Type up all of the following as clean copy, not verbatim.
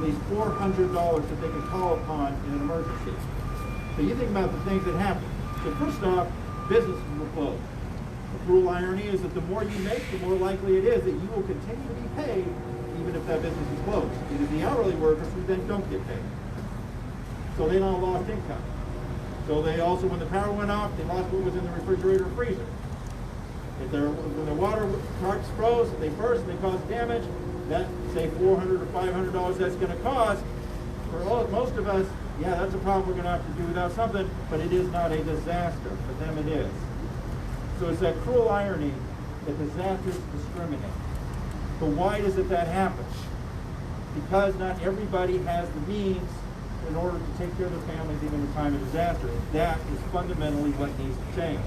least $400 that they can call upon in an emergency. So you think about the things that happen. So first off, businesses will close. The cruel irony is that the more you make, the more likely it is that you will continue to be paid even if that business is closed. Because the hourly workers who then don't get paid. So they now lost income. So they also, when the power went off, they lost what was in the refrigerator or freezer. When the water trucks froze, they burst, they caused damage, that, say, $400 or $500 that's going to cost, for most of us, yeah, that's a problem we're going to have to do without something, but it is not a disaster. For them it is. So it's that cruel irony that disasters discriminate. But why does it that happen? Because not everybody has the means in order to take care of their families even in time of disaster. That is fundamentally what needs to change.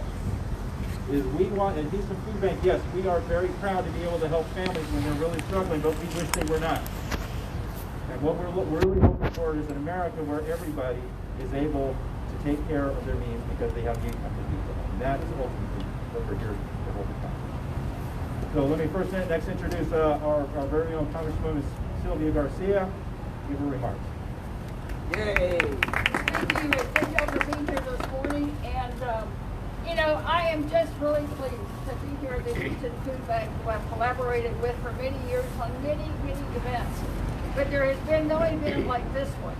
Is we want a decent food bank. Yes, we are very proud to be able to help families when they're really struggling, but we wish they were not. And what we're really hoping for is an America where everybody is able to take care of their needs because they have the income to do so. And that is ultimately what we're here to hold the time. So let me next introduce our very own Congresswoman Sylvia Garcia. Give her remarks. Yay! Thank you. Thank you all for being here this morning. And I am just really pleased to be here at the Houston Food Bank, who I've collaborated with for many years on many, many events. But there has been no event like this one,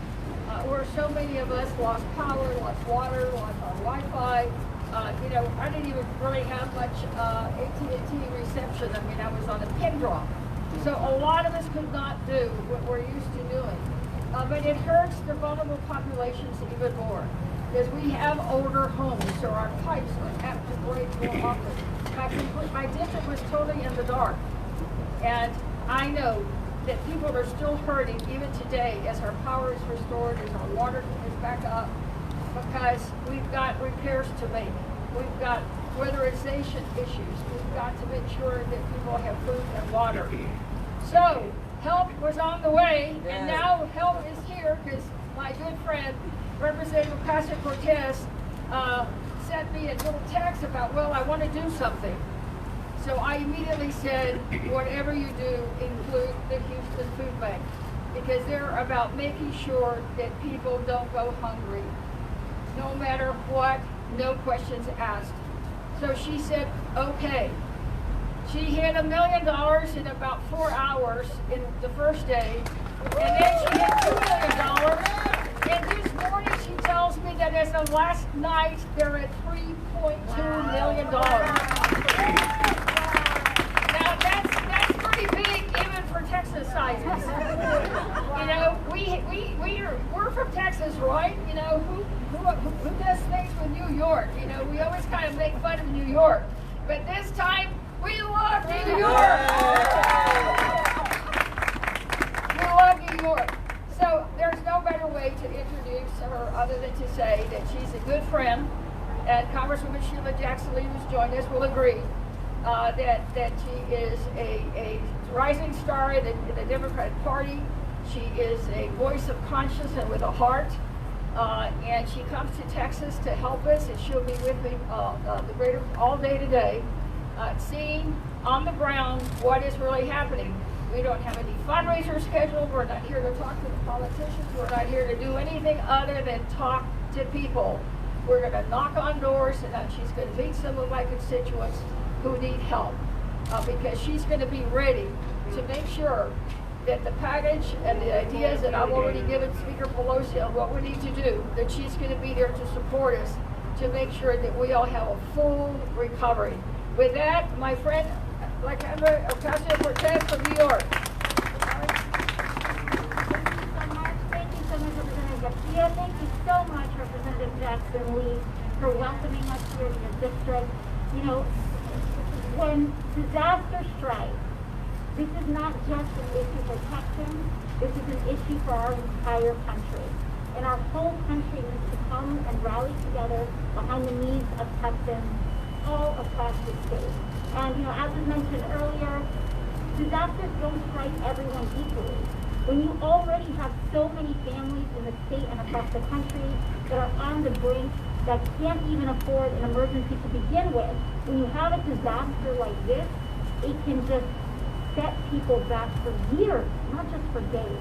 where so many of us lost power, lost water, lost our Wi-Fi. I didn't even really have much AT&T reception. I mean, I was on a pin drop. So a lot of us could not do what we're used to doing. But it hurts the vulnerable populations even more, because we have older homes, so our pipes are apt to break more often. My district was totally in the dark, and I know that people are still hurting even today as our power is restored, as our water is back up, because we've got repairs to make. We've got weatherization issues. We've got to make sure that people have food and water. So help was on the way, and now help is here, because my good friend, Representative Ocasio Cortez, sent me a little text about, well, I want to do something. So I immediately said, whatever you do, include the Houston Food Bank, because they're about making sure that people don't go hungry, no matter what, no questions asked. So she said, okay. She hit $1 million in about 4 hours in the first day, and then she hit $2 million. And this morning she tells me that as of last night, they're at $3.2 million. Now that's pretty big even for Texas sizes. We're from Texas, right? Who does things with New York? We always kind of make fun of New York, but this time, we love New York! We love New York. So there's no better way to introduce her other than to say that she's a good friend, and Congresswoman Sheila Jackson-Lee, who's joined us, will agree that she is a rising star in the Democratic Party. She is a voice of conscience and with a heart, and she comes to Texas to help us, and she'll be with me all day today. Seeing on the ground what is really happening. We don't have any fundraisers scheduled. We're not here to talk to the politicians. We're not here to do anything other than talk to people. We're going to knock on doors, and she's going to meet some of my constituents who need help, because she's going to be ready to make sure that the package and the ideas that I've already given Speaker Pelosi on what we need to do, that she's going to be there to support us to make sure that we all have a full recovery. With that, my friend Alexandra Ocasio Cortez from New York. Thank you so much, Representative Garcia. Thank you so much, Representative Jackson-Lee, for welcoming us here to your district. When disaster strikes, this is not just an issue for Texans, this is an issue for our entire country. And our whole country needs to come and rally together behind the needs of Texans all across the state. And as was mentioned earlier, disasters don't strike everyone equally. When you already have so many families in the state and across the country that are on the brink, that can't even afford an emergency to begin with, when you have a disaster like this, it can just set people back for years, not just for days.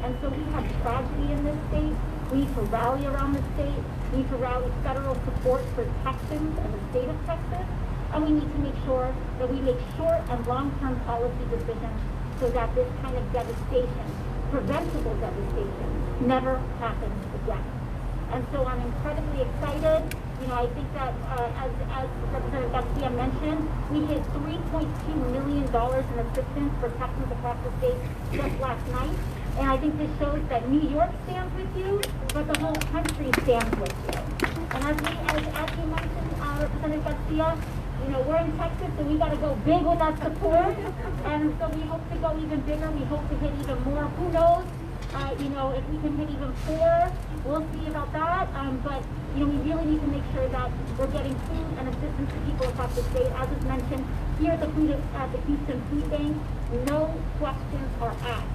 And so we have tragedy in this state. We need to rally around the state. We need to rally federal support for Texans and the state of Texas. And we need to make sure that we make short and long-term policy decisions so that this kind of devastation, preventable devastation, never happens again. And so I'm incredibly excited. You know, I think that as Representative Garcia mentioned, we hit $3.2 million in assistance for Texans across the state just last night. And I think this shows that New York stands with you, but the whole country stands with you. And as you mentioned, Representative Garcia, you know, we're in Texas, so we got to go big with our support. And so we hope to go even bigger. We hope to hit even more. Who knows? You know, if we can hit even 4, we'll see about that. But, you know, we really need to make sure that we're getting food and assistance to people across the state. As was mentioned, here at the Houston Food Bank, no questions are asked.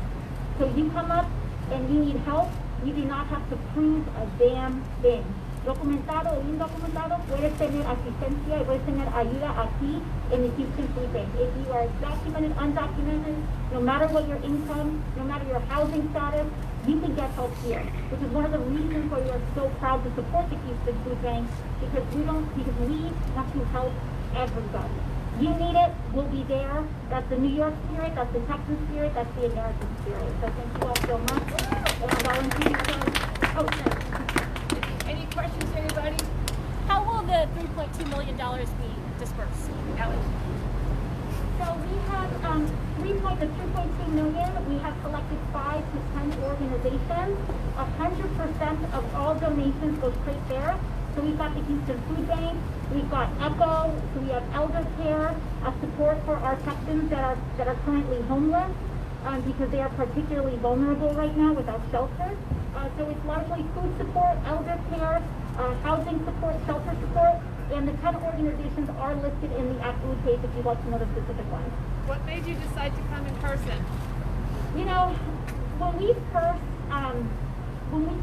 So you come up and you need help, you do not have to prove a damn thing. Documentado o indocumentado, puedes tener asistencia y puedes tener ayuda aquí in the Houston Food Bank. If you are documented, undocumented, no matter what your income, no matter your housing status, you can get help here, which is one of the reasons why we are so proud to support the Houston Food Bank, because we want to help everybody. You need it, we'll be there. That's the New York spirit, that's the Texas spirit, that's the American spirit. So thank you all so much. And I'll introduce Any questions, anybody? How will the $3.2 million be dispersed? Alex? So we have the 2.2 million. We have selected 5 to 10 organizations. 100% of all donations go straight there. So we've got the Houston Food Bank, we've got ECHO, so we have elder care, support for our Texans that are currently homeless, because they are particularly vulnerable right now without shelter. So it's largely food support, elder care, housing support, shelter support, and the 10 organizations are listed in the ACLU page if you'd like to know the specific ones. What made you decide to come in person? You know, when we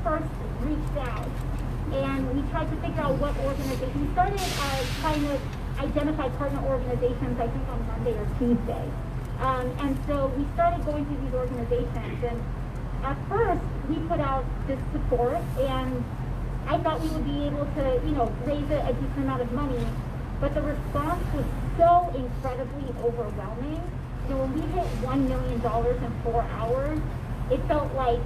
first reached out and we tried to figure out what organization, we started trying to identify partner organizations, I think on Monday or Tuesday. And so we started going through these organizations, and at first we put out this support, and I thought we would be able to, you know, raise a decent amount of money, but the response was so incredibly overwhelming. You know, when we hit $1 million in 4 hours, it felt like,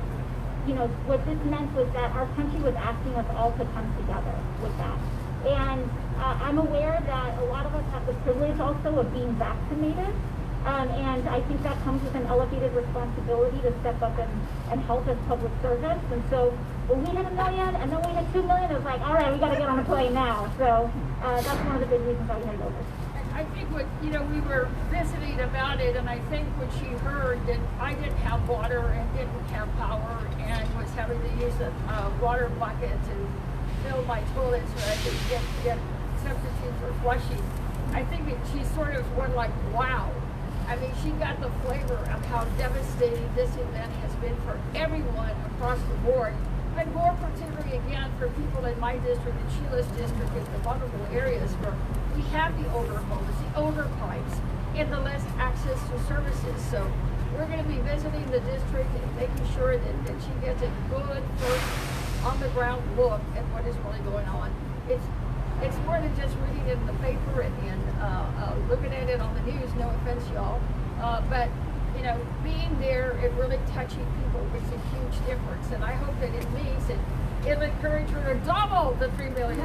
you know, what this meant was that our country was asking us all to come together with that. And I'm aware that a lot of us have the privilege also of being vaccinated. And I think that comes with an elevated responsibility to step up and help as public servants. And so when we hit $1 million and then we hit 2 million, it was like, all right, we got to get on a plane now. So that's one of the big reasons why we headed over. I think we were visiting about it, and I think when she heard that I didn't have water and didn't have power and was having to use a water bucket to fill my toilet so I could get substitute for flushing, I think she sort of went like, wow. I mean, she got the flavor of how devastating this event has been for everyone across the board, but more particularly, again, for people in my district and Sheila's district in the vulnerable areas where we have the older homes, the older pipes, and the less access to services. So we're going to be visiting the district and making sure that she gets a good first on-the-ground look at what is really going on. It's more than just reading it in the paper and looking at it on the news, no offense, y'all. But, you know, being there and really touching people makes a huge difference. And I hope that it means that it'll encourage her to double the $3 million.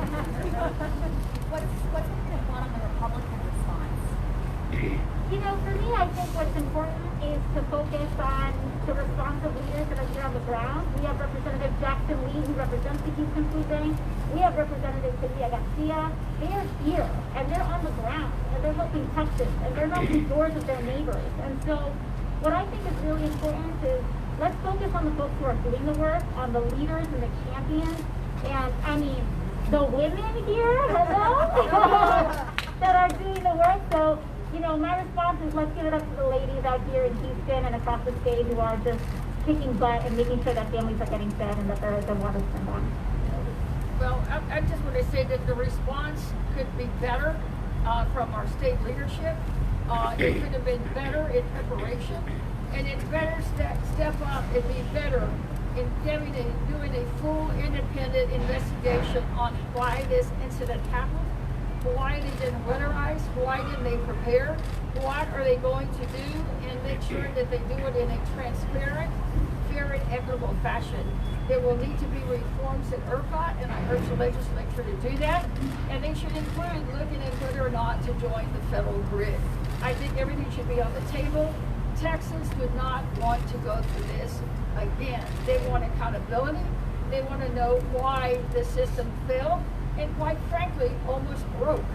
What's your thought on the Republican response? You know, for me, I think what's important is to focus on the responsive leaders that are here on the ground. We have Representative Jackson Lee, who represents the Houston Food Bank. We have Representative Sylvia Garcia. They are here, and they're on the ground, and they're helping Texas, and they're knocking doors with their neighbors. And so what I think is really important is let's focus on the folks who are doing the work, on the leaders and the champions. And, I mean, the women here, hello, that are doing the work. So, you know, my response is let's give it up to the ladies out here in Houston and across the state who are just kicking butt and making sure that families are getting fed and that the water's turned on. Well, I just want to say that the response could be better from our state leadership. It could have been better in preparation. and it better step up and be better in doing a full independent investigation on why this incident happened, why they didn't winterize, why didn't they prepare, what are they going to do, and make sure that they do it in a transparent, fair, and equitable fashion. There will need to be reforms at ERCOT, and I urge the legislature to do that, and they should include looking at whether or not to join the federal grid. I think everything should be on the table. Texans do not want to go through this again. They want accountability. They want to know why the system failed and, quite frankly, almost broke.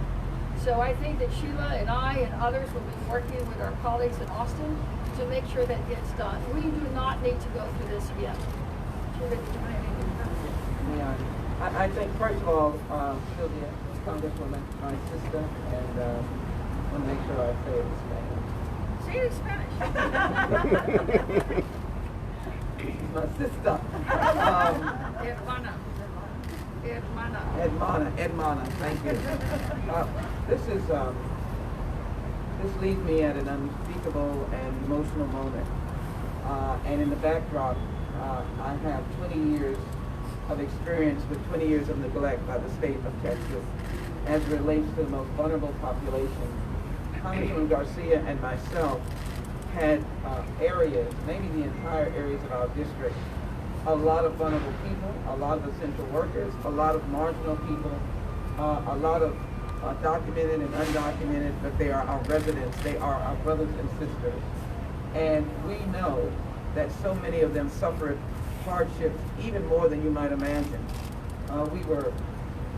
So I think that Sheila and I and others will be working with our colleagues in Austin to make sure that gets done. We do not need to go through this again. Sheila, do you want anything to Yeah, I think first of all, Sylvia, Congresswoman, my sister, and I want to make sure I say this name. say it in Spanish. My sister. Hermana, thank you. This leaves me at an unspeakable and emotional moment. And in the backdrop, I have 20 years of experience with 20 years of neglect by the state of Texas as it relates to the most vulnerable population. Congressman Garcia and myself had areas, maybe the entire areas of our district, a lot of vulnerable people, a lot of essential workers, a lot of marginal people, a lot of documented and undocumented, but they are our residents, they are our brothers and sisters. And we know that so many of them suffered hardships, even more than you might imagine. We were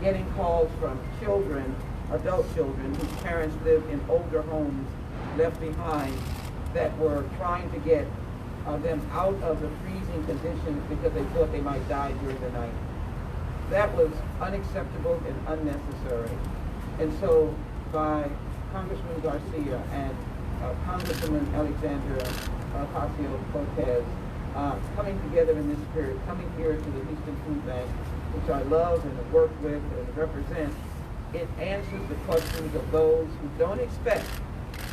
getting calls from children, adult children, whose parents lived in older homes left behind, that were trying to get them out of the freezing conditions because they thought they might die during the night. That was unacceptable and unnecessary. And so by Congressman Garcia and Congresswoman Alexandra Ocasio Cortez coming together in this spirit, coming here to the Houston Food Bank, which I love and work with and represent, it answers the questions of those who don't expect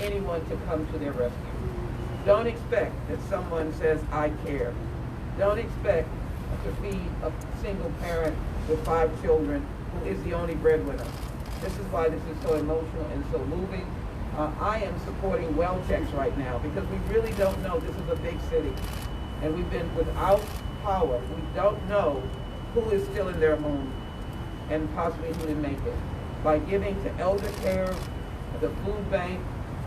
anyone to come to their rescue. Don't expect that someone says, I care. Don't expect to feed a single parent with 5 children who is the only breadwinner. This is why this is so emotional and so moving. I am supporting well checks right now because we really don't know. This is a big city, and we've been without power. We don't know who is still in their home and possibly who didn't make it. By giving to elder care, the food bank,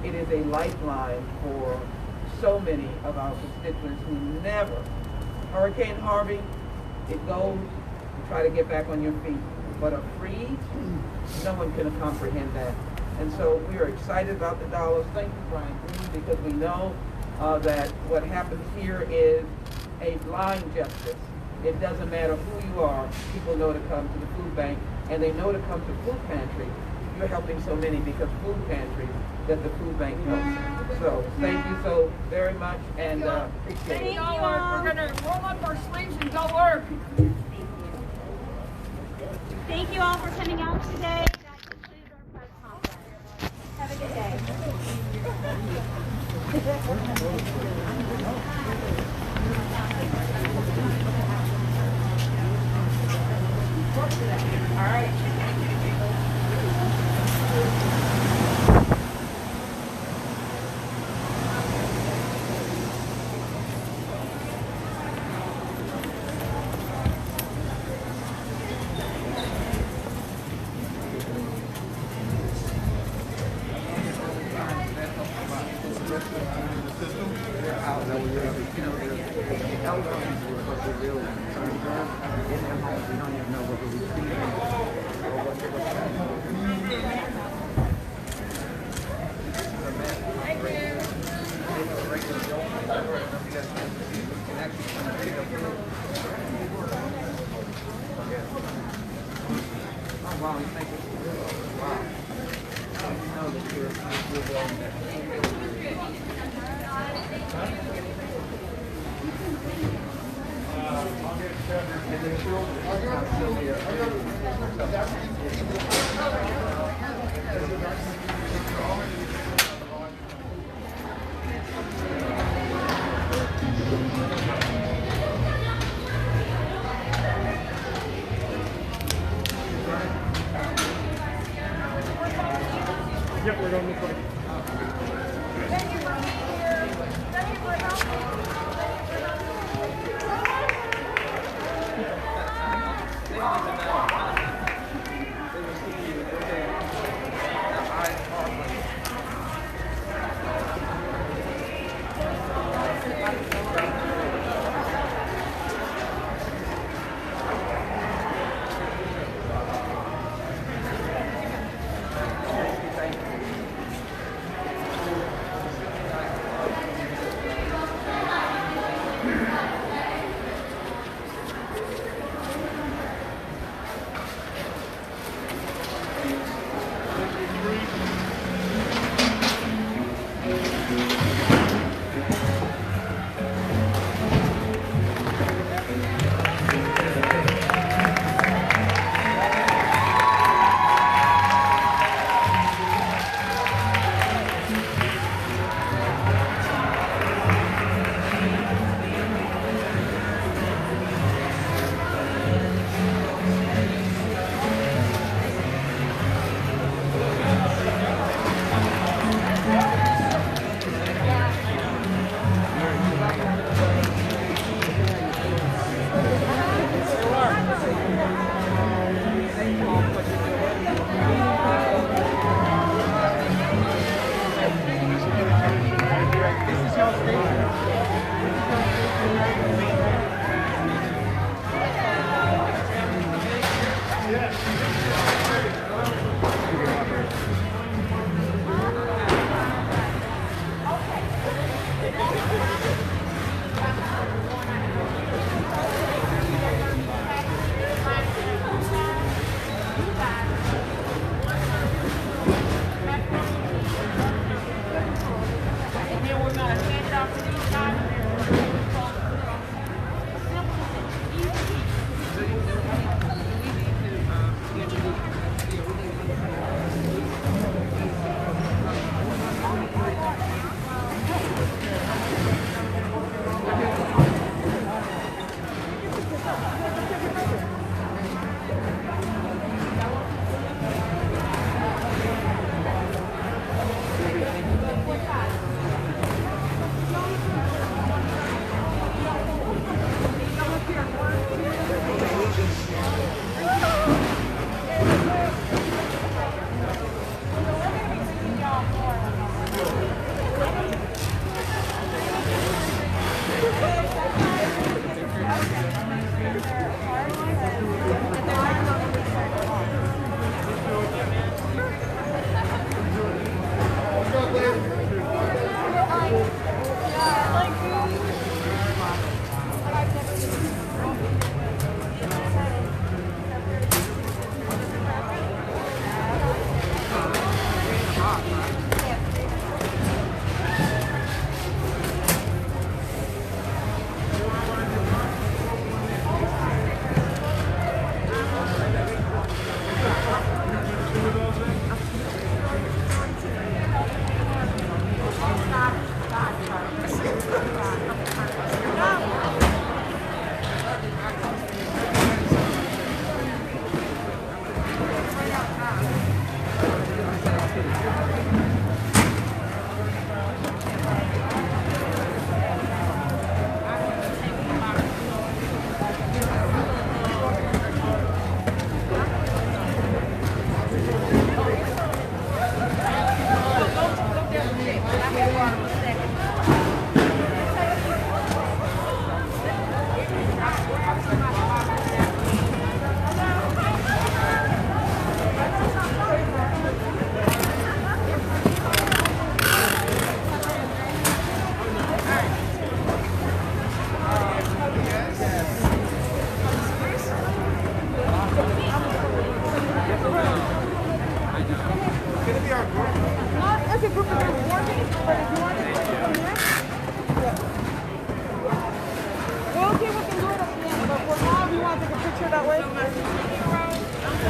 it is a lifeline for so many of our constituents who never, Hurricane Harvey, it goes, you try to get back on your feet. But a freeze, no one can comprehend that. And so we are excited about the dollars. Thank you, Brian Green, because we know that what happens here is a blind justice. It doesn't matter who you are, people know to come to the food bank, and they know to come to food pantry. You're helping so many because food pantry that the food bank helps. So thank you so very much, and appreciate it. We're going to roll up our sleeves and go work. Thank you all for coming out today. That concludes our press conference. Have a good day. All right.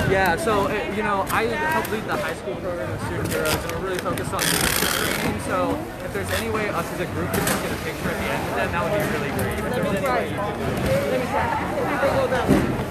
Yeah, so I help lead the high school program of Student Heroes, and we're really focused on training. So if there's any way us as a group could just get a picture at the end of that, that would be really great. If there's any way you could do it.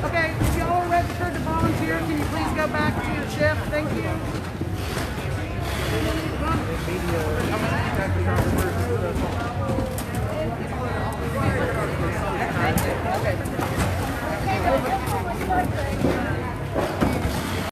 Okay, if y'all are registered to volunteer, can you please go back to your shift? Thank you. Okay.